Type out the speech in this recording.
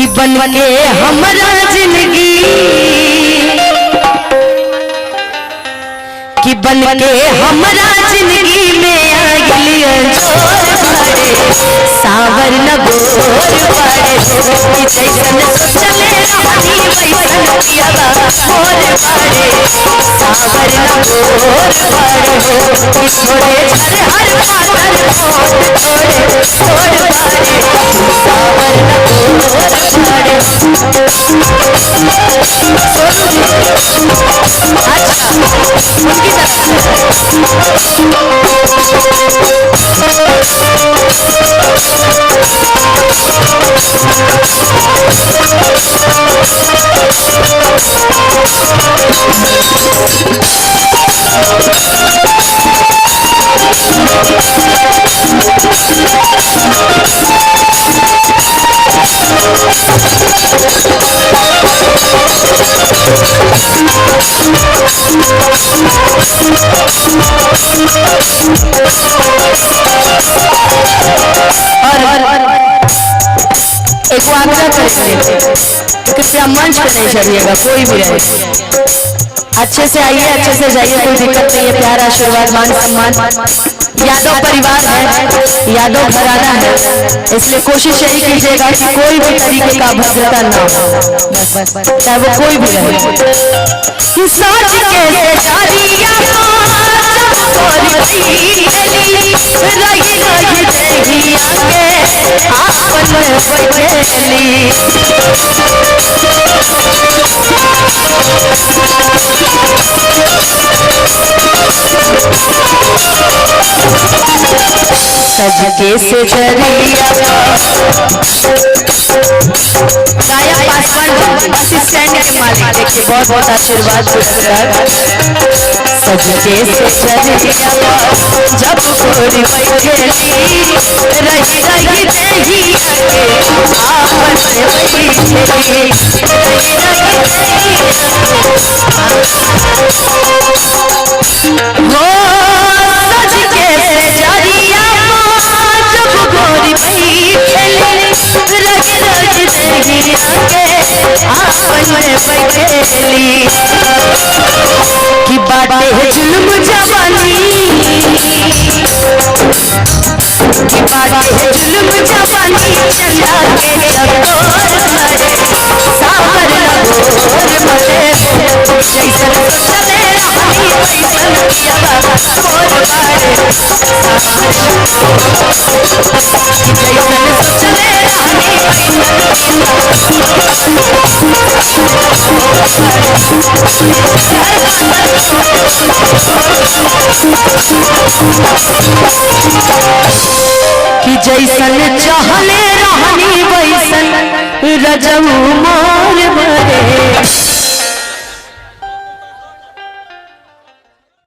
कि बन के हमारा जिंदगी कि बन के हमारा जिंदगी में आ गलिया जोर पड़े सावर न गोर पड़े कि जैसन सोचले रहनी वैसन कियावा मोर पड़े सावर न गोर पड़े कि छोड़े हर पातर मोर छोड़े छोड़ पड़े सावर न गोर पड़े। अच्छा उनकी एक आग्रह करेंगे कृपया मंच पे नहीं चढ़िएगा कोई भी रहे, अच्छे से आइए अच्छे से जाइए, कोई दिक्कत नहीं है। प्यार आशीर्वाद मान सम्मान यादव परिवार है, यादव घराना है, इसलिए कोशिश यही कीजिएगा कि कोई भी तरीके का अभद्रता ना हो, चाहे वो कोई भी रहे। सजके से जरिया गायक पासवान असिस्टेंट के मालिक देखिए बहुत बहुत आशीर्वाद पुरस्कार। सजके से जरिया जब गोरी बैठेली रही रही देही आके आपन में बैठेली रही रही हो सजके से जरिया जब गोरी बैठेली रही रही देही आके आपन में बैठेली कि बाटे जुल्म जवानी कि बाटे जुल्म जवानी चंदा के चकोर मरे सावर लगोर मरे जैसन सोचले रहनी वैसन कियावा मोर बारे जैसन सोचले रहनी कि जैसन चाहले रहनी वैसन रजऊ मोर मरे।